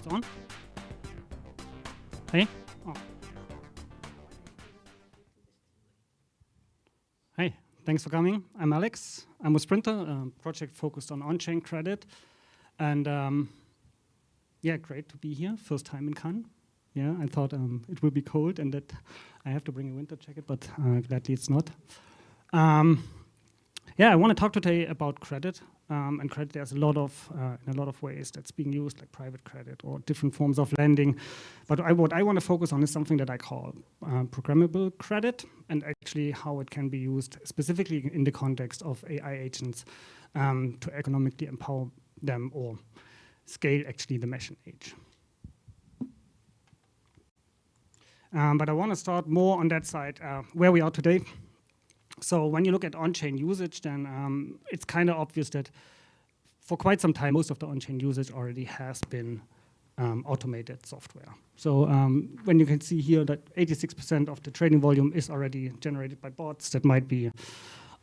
it on? Hey? Oh. Hey, thanks for coming. I'm Alex. I'm a Sprinter, a project focused on-chain credit. And yeah, great to be here. First time in Cannes. Yeah, I thought it will be cold and that I have to bring a winter jacket, but gladly it's not. Yeah, I want to talk today about credit. And credit, there's in a lot of ways that's being used, like private credit or different forms of lending. But what I want to focus on is something that I call programmable credit, and actually how it can be used specifically in the context of AI agents to economically empower them or scale actually the machine age. But I want to start more on that side, where we are today. So when you look at on-chain usage, then it's kind of obvious that for quite some time, most of the on-chain usage already has been automated software. So when you can see here that 86% of the trading volume is already generated by bots, that might be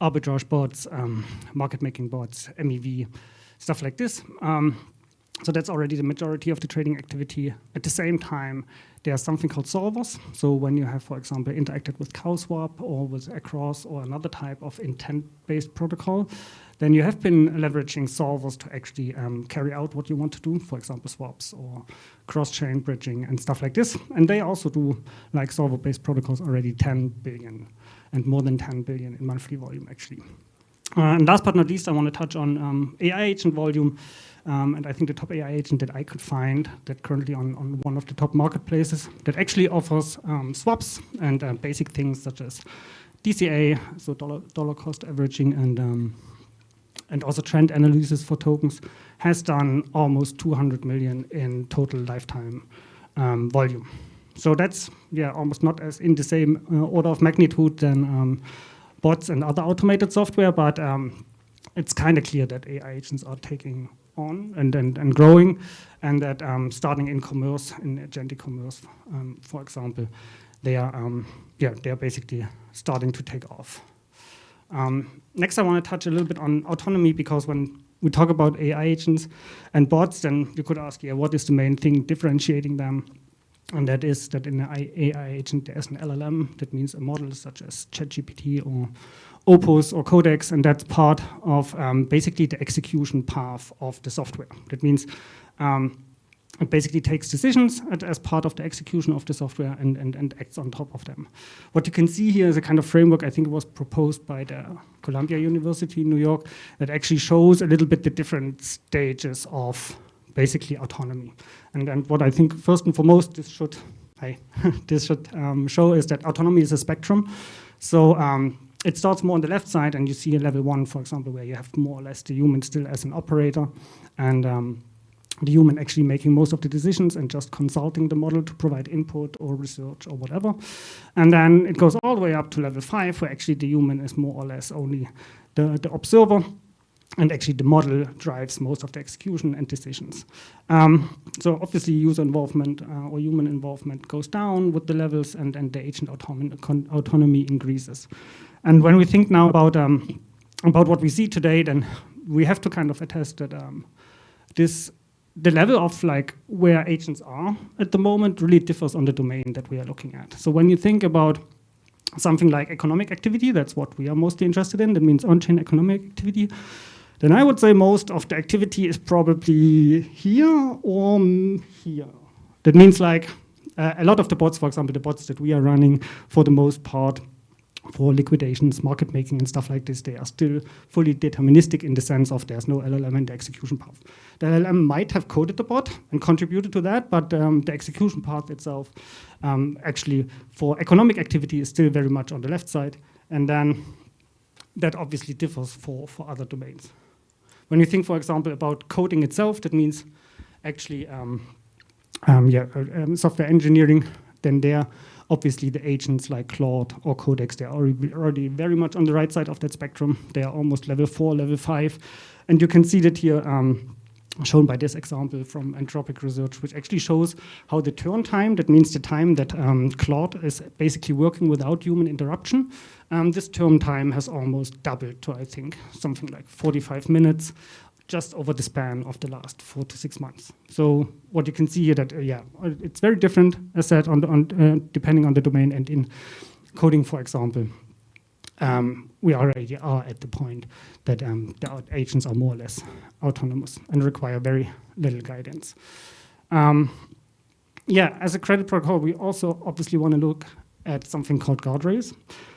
arbitrage bots, market-making bots, MEV, stuff like this. So that's already the majority of the trading activity. At the same time, there's something called solvers. So when you have, for example, interacted with CowSwap or with Across or another type of intent-based protocol, then you have been leveraging solvers to actually carry out what you want to do, for example, swaps or cross-chain bridging and stuff like this. And they also do, like solver-based protocols, already 10 billion and more than 10 billion in monthly volume, actually. And last but not least, I want to touch on AI agent volume. And I think the top AI agent that I could find that currently on one of the top marketplaces that actually offers swaps and basic things such as DCA, so dollar cost averaging, and also trend analysis for tokens, has done almost 200 million in total lifetime volume. So that's almost not as in the same order of magnitude than bots and other automated software, but it's kind of clear that AI agents are taking on and growing, and that starting in commerce, in agentic commerce, for example, they are basically starting to take off. Next, I want to touch a little bit on autonomy, because when we talk about AI agents and bots, then you could ask, what is the main thing differentiating them? And that is that in an AI agent, there's an LLM. That means a model such as ChatGPT or Opus or Codex, and that's part of basically the execution path of the software. That means it basically takes decisions as part of the execution of the software and acts on top of them. What you can see here is a kind of framework, I think it was proposed by the Columbia University in New York, that actually shows a little bit the different stages of basically autonomy. And what I think first and foremost this should show is that autonomy is a spectrum. So it starts more on the left side, and you see a level 1, for example, where you have more or less the human still as an operator, and the human actually making most of the decisions and just consulting the model to provide input or research or whatever. And then it goes all the way up to level 5, where actually the human is more or less only the observer, and actually the model drives most of the execution and decisions. So obviously user involvement or human involvement goes down with the levels, and the agent autonomy increases. And when we think now about what we see today, then we have to kind of attest that the level of like where agents are at the moment really differs on the domain that we are looking at. So when you think about something like economic activity, that's what we are mostly interested in. That means on-chain economic activity. Then I would say most of the activity is probably here or here. That means like a lot of the bots, for example, the bots that we are running for the most part for liquidations, market making and stuff like this, they are still fully deterministic in the sense of there's no LLM in the execution path. The LLM might have coded the bot and contributed to that, but the execution path itself actually for economic activity is still very much on the left side. And then that obviously differs for other domains. When you think, for example, about coding itself, that means actually software engineering, then there obviously the agents like Claude or Codex, they're already very much on the right side of that spectrum. They are almost level 4, level 5. And you can see that here shown by this example from Anthropic Research, which actually shows how the turn time, that means the time that Claude is basically working without human interruption, this turn time has almost doubled to, I think, something like 45 minutes just over the span of the last 4 to 6 months. So what you can see here that, it's very different, as said, depending on the domain. And in coding, for example, we already are at the point that the agents are more or less autonomous and require very little guidance. As a credit protocol, we also obviously want to look at something called guardrails,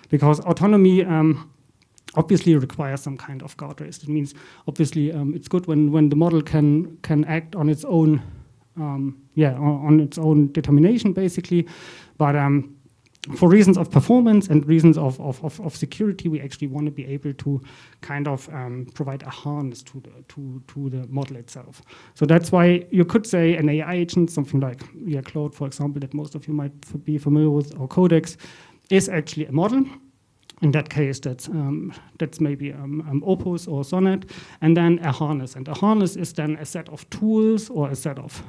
because autonomy obviously requires some kind of guardrails. It means obviously it's good when the model can act on its own, on its own determination basically, but for reasons of performance and reasons of security, we actually want to be able to kind of provide a harness to the model itself. So that's why you could say an AI agent, something like Claude, for example, that most of you might be familiar with, or Codex, is actually a model. In that case, that's maybe Opus or Sonnet, and then a harness. And a harness is then a set of tools or a set of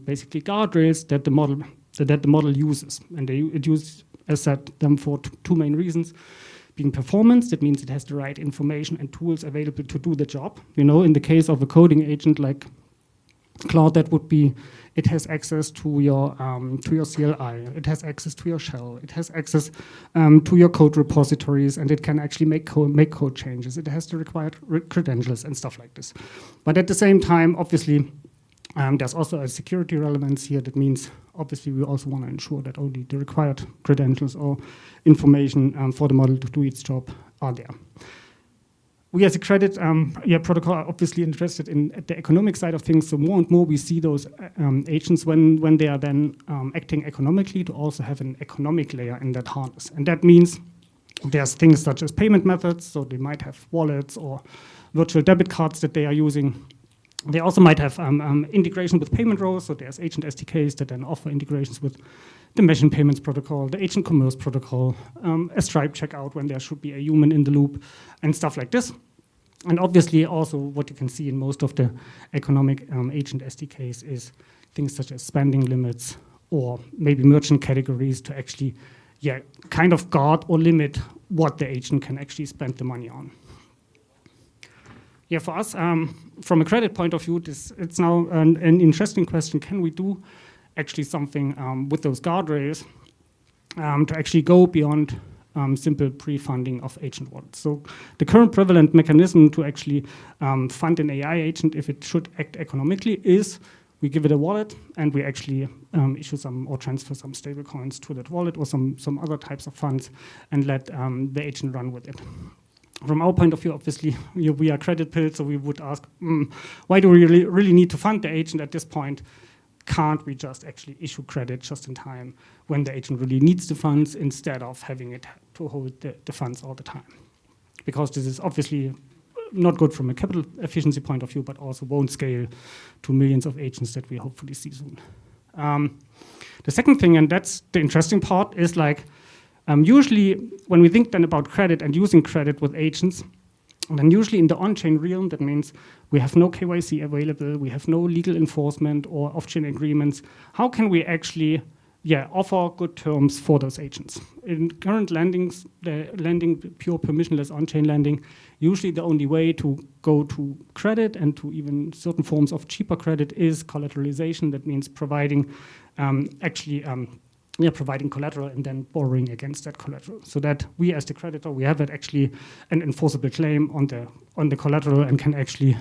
basically guardrails that the model uses. And it uses, as said, them for two main reasons. Being performance, that means it has the right information and tools available to do the job. You know, in the case of a coding agent like Claude, that would be, it has access to your CLI, it has access to your shell, it has access to your code repositories, and it can actually make code changes. It has the required credentials and stuff like this. But at the same time, obviously, there's also a security relevance here. That means, obviously, we also want to ensure that only the required credentials or information for the model to do its job are there. We as a credit protocol are obviously interested in the economic side of things. So more and more we see those agents when they are then acting economically to also have an economic layer in that harness. And that means there's things such as payment methods. So they might have wallets or virtual debit cards that they are using. They also might have integration with payment rails. So there's agent SDKs that then offer integrations with the machine payments protocol, the agent commerce protocol, a Stripe checkout when there should be a human in the loop, and stuff like this. And obviously also what you can see in most of the economic agent SDKs is things such as spending limits or maybe merchant categories to actually kind of guard or limit what the agent can actually spend the money on. For us, from a credit point of view, it's now an interesting question. Can we do actually something with those guardrails to actually go beyond simple pre-funding of agent wallets? So the current prevalent mechanism to actually fund an AI agent, if it should act economically, is we give it a wallet and we actually issue some or transfer some stable coins to that wallet or some other types of funds and let the agent run with it. From our point of view, obviously, we are credit pilled, so we would ask, why do we really need to fund the agent at this point? Can't we just actually issue credit just in time when the agent really needs the funds instead of having it to hold the funds all the time? Because this is obviously not good from a capital efficiency point of view, but also won't scale to millions of agents that we hopefully see soon. The second thing, and that's the interesting part, is like, usually when we think then about credit and using credit with agents, then usually in the on-chain realm, that means we have no KYC available, we have no legal enforcement or off-chain agreements. How can we actually offer good terms for those agents? In current lendings, the lending, pure permissionless on-chain lending, usually the only way to go to credit and to even certain forms of cheaper credit is collateralization. That means providing providing collateral and then borrowing against that collateral, so that we as the creditor, we have actually an enforceable claim on the collateral and can actually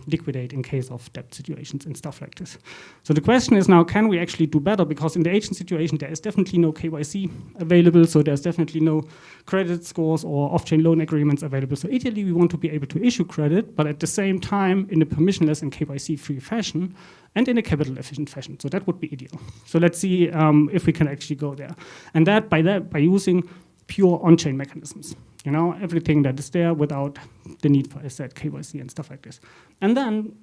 liquidate in case of debt situations and stuff like this. So the question is now, can we actually do better? Because in the agent situation, there is definitely no KYC available, so there's definitely no credit scores or off-chain loan agreements available. So ideally, we want to be able to issue credit, but at the same time, in a permissionless and KYC-free fashion, and in a capital-efficient fashion. So that would be ideal. So let's see if we can actually go there. And by using pure on-chain mechanisms. You know, everything that is there without the need for, as I said, KYC and stuff like this. And then,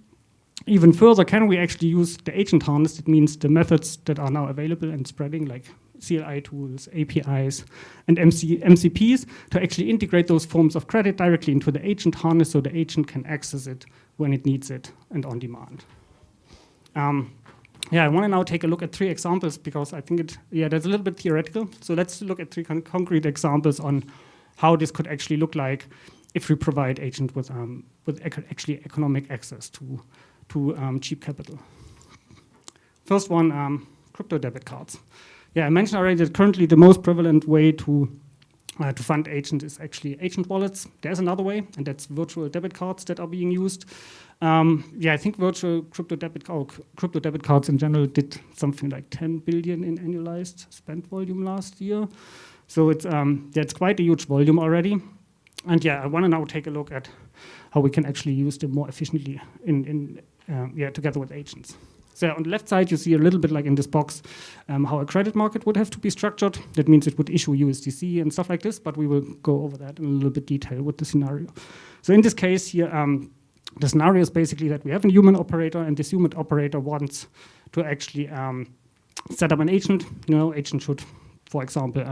even further, can we actually use the agent harness? That means the methods that are now available and spreading, like CLI tools, APIs, and MCPs, to actually integrate those forms of credit directly into the agent harness so the agent can access it when it needs it and on demand. I want to now take a look at 3 examples because I think that's a little bit theoretical. So let's look at 3 concrete examples on how this could actually look like if we provide agent with actually economic access to cheap capital. First one, crypto debit cards. Yeah, I mentioned already that currently the most prevalent way to fund agent is actually agent wallets. There's another way, and that's virtual debit cards that are being used. I think virtual crypto debit cards in general did something like 10 billion in annualized spend volume last year. So it's quite a huge volume already. And I want to now take a look at how we can actually use them more efficiently together with agents. So on the left side, you see a little bit like in this box how a credit market would have to be structured. That means it would issue USDC and stuff like this, but we will go over that in a little bit detail with the scenario. So in this case here, the scenario is basically that we have a human operator, and this human operator wants to actually set up an agent. Agent should, for example,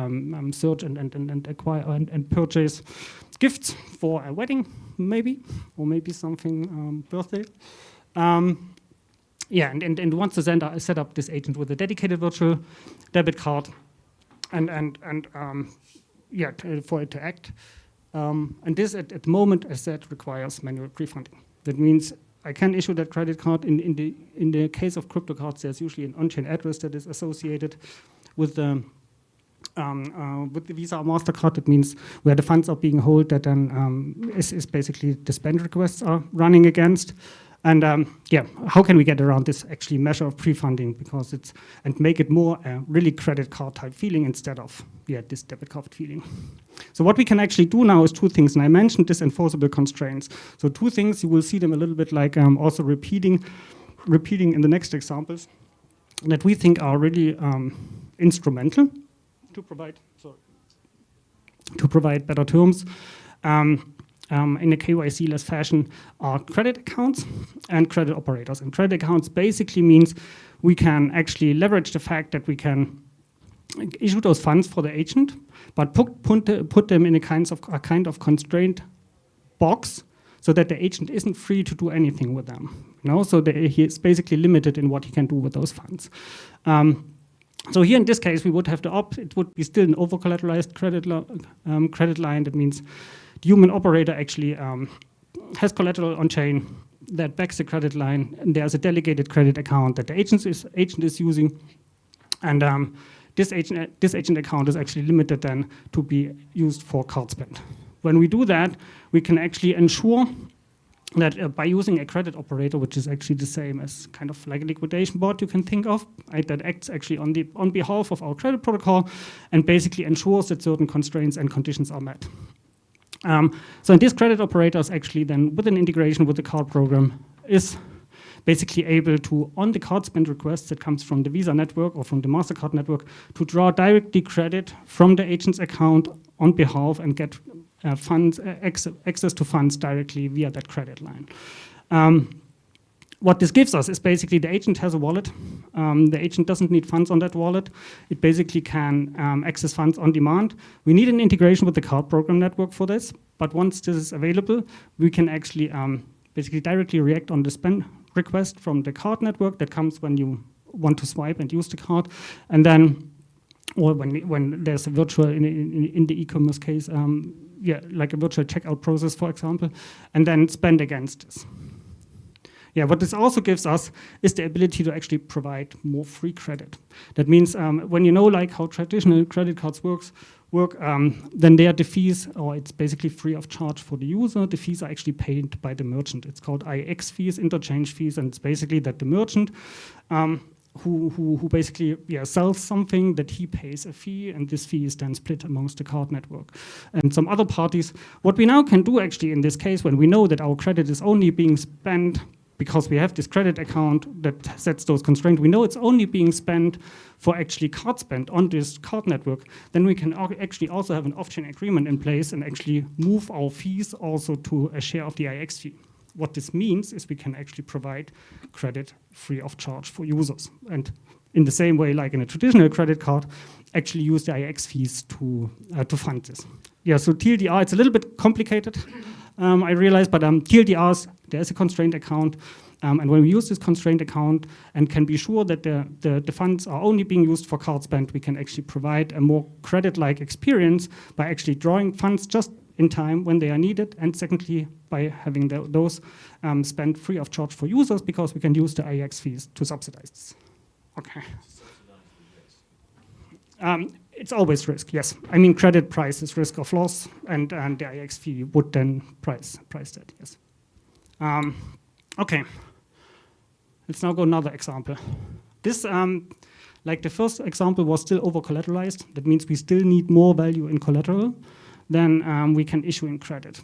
search and acquire and purchase gifts for a wedding, maybe, or maybe something birthday. And wants to set up this agent with a dedicated virtual debit card, for it to act. And this at the moment, as said, requires manual pre-funding. That means I can issue that credit card. In the case of crypto cards, there's usually an on-chain address that is associated with the Visa or MasterCard. That means where the funds are being held, that then is basically the spend requests are running against. And how can we get around this actually measure of pre-funding and make it more a really credit card type feeling instead of this debit card feeling? So what we can actually do now is two things, and I mentioned this enforceable constraints. So two things, you will see them a little bit like also repeating in the next examples, that we think are really instrumental to provide better terms. In a KYC-less fashion are credit accounts and credit operators. And credit accounts basically means we can actually leverage the fact that we can issue those funds for the agent, but put them in a kind of constrained box so that the agent isn't free to do anything with them. So he is basically limited in what he can do with those funds. So here in this case, we would have to opt. It would be still an overcollateralized credit line. That means the human operator actually has collateral on chain that backs the credit line, and there's a delegated credit account that the agent is using, and this agent account is actually limited then to be used for card spend. When we do that, we can actually ensure that by using a credit operator, which is actually the same as kind of like a liquidation bot you can think of, right, that acts actually on behalf of our credit protocol and basically ensures that certain constraints and conditions are met. So this credit operator is actually then, with an integration with the card program, is basically able to, on the card spend request that comes from the Visa network or from the MasterCard network, to draw directly credit from the agent's account on behalf and get access to funds directly via that credit line. What this gives us is basically the agent has a wallet. The agent doesn't need funds on that wallet. It basically can access funds on demand. We need an integration with the card program network for this, but once this is available, we can actually basically directly react on the spend request from the card network that comes when you want to swipe and use the card, and then, or when there's a virtual, in the e-commerce case, like a virtual checkout process, for example, and then spend against this. What this also gives us is the ability to actually provide more free credit. That means when you know like how traditional credit cards work, then they are the fees, or it's basically free of charge for the user. The fees are actually paid by the merchant. It's called IX fees, interchange fees, and it's basically that the merchant who basically sells something, that he pays a fee, and this fee is then split amongst the card network and some other parties. What we now can do actually in this case, when we know that our credit is only being spent because we have this credit account that sets those constraints, we know it's only being spent for actually card spend on this card network, then we can actually also have an off-chain agreement in place and actually move our fees also to a share of the IX fee. What this means is we can actually provide credit free of charge for users. And in the same way, like in a traditional credit card, actually use the IX fees to fund this. So TLDR, it's a little bit complicated, I realize, but TLDRs, there's a constrained account, and when we use this constrained account and can be sure that the funds are only being used for card spend, we can actually provide a more credit-like experience by actually drawing funds just in time when they are needed, and secondly, by having those spent free of charge for users, because we can use the IEX fees to subsidize this. Okay. It's always risk, yes. I mean, credit price is risk of loss, and the IEX fee would then price that, yes. Okay. Let's now go another example. This, like the first example, was still over-collateralized. That means we still need more value in collateral than we can issue in credit.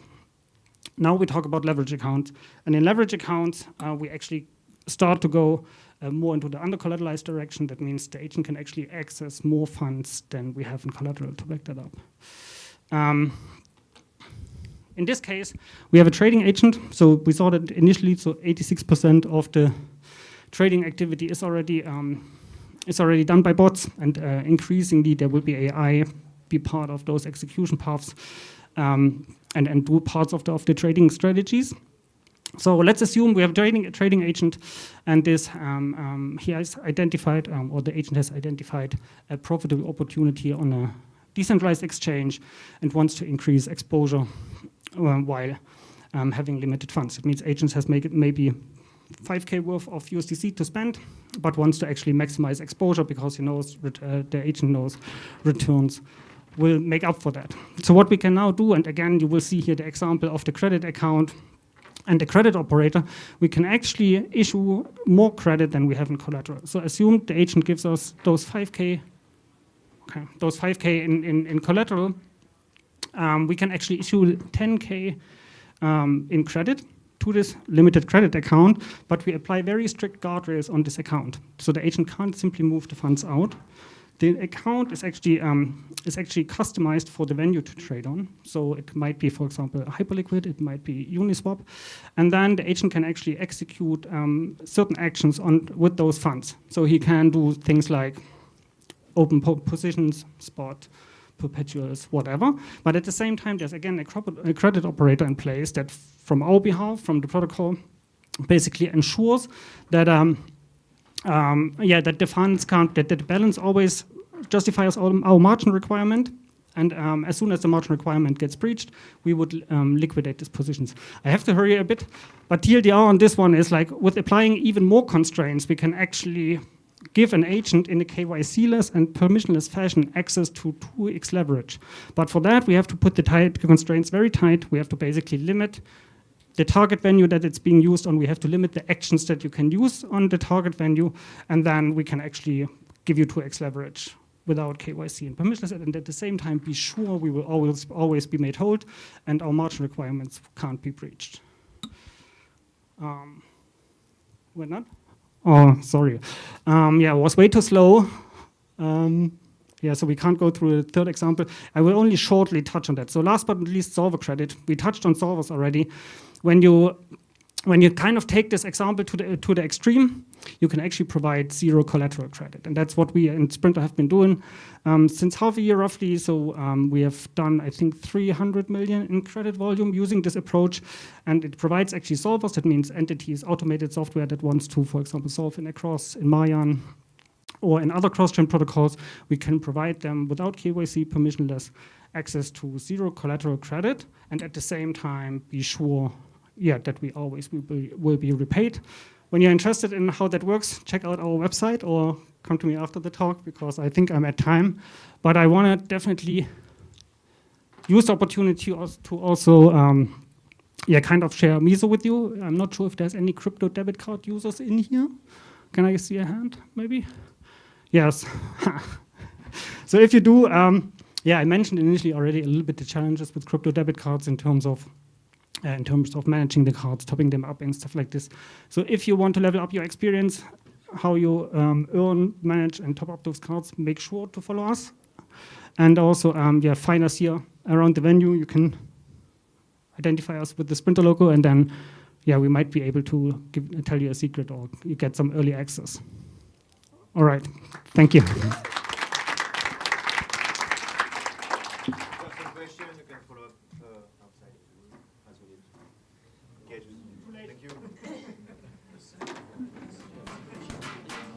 Now we talk about leverage accounts. And in leverage accounts, we actually start to go more into the under-collateralized direction. That means the agent can actually access more funds than we have in collateral to back that up. In this case, we have a trading agent. So we saw that initially, so 86% of the trading activity is already done by bots, and increasingly there will be AI be part of those execution paths and do parts of the trading strategies. So let's assume we have a trading agent, and this he has identified, or the agent has identified, a profitable opportunity on a decentralized exchange and wants to increase exposure while having limited funds. It means agents has maybe 5K worth of USDC to spend, but wants to actually maximize exposure because he knows the agent knows returns will make up for that. So what we can now do, and again, you will see here the example of the credit account and the credit operator, we can actually issue more credit than we have in collateral. So assume the agent gives us those 5K, in collateral. We can actually issue 10K in credit to this limited credit account, but we apply very strict guardrails on this account. So the agent can't simply move the funds out. The account is actually customized for the venue to trade on. So it might be, for example, Hyperliquid, it might be Uniswap. And then the agent can actually execute certain actions with those funds. So he can do things like open positions, spot, perpetuals, whatever. But at the same time, there's again a credit operator in place that from our behalf, from the protocol, basically ensures that that the funds can't, that the balance always justifies our margin requirement. And as soon as the margin requirement gets breached, we would liquidate these positions. I have to hurry a bit, but TLDR on this one is like with applying even more constraints, we can actually give an agent in a KYC-less and permissionless fashion access to 2x leverage. But for that, we have to put the constraints very tight. We have to basically limit the target venue that it's being used on. We have to limit the actions that you can use on the target venue, and then we can actually give you 2x leverage without KYC and permissionless, and at the same time be sure we will always be made whole, and our margin requirements can't be breached. We're not? Oh, sorry. Yeah, it was way too slow. Yeah, so we can't go through the third example. I will only shortly touch on that. So last but not least, solver credit. We touched on solvers already. When you kind of take this example to the extreme, you can actually provide zero collateral credit. And that's what we in Sprinter have been doing since half a year roughly. So we have done, I think, 300 million in credit volume using this approach. And it provides actually solvers. That means entities, automated software that wants to, for example, solve in Across, in Mayan, or in other cross-chain protocols. We can provide them without KYC, permissionless, access to zero collateral credit, and at the same time be sure that we always will be repaid. When you're interested in how that works, check out our website or come to me after the talk, because I think I'm at time. But I want to definitely use the opportunity to also kind of share Miso with you. I'm not sure if there's any crypto debit card users in here. Can I see a hand, maybe? Yes. So if you do, I mentioned initially already a little bit the challenges with crypto debit cards in terms of managing the cards, topping them up and stuff like this. So if you want to level up your experience, how you earn, manage, and top up those cards, make sure to follow us. And also, find us here around the venue. You can identify us with the Sprinter logo, and then, we might be able to tell you a secret, or you get some early access. All right, thank you. Question, you can follow up outside as we engage with you. Thank you.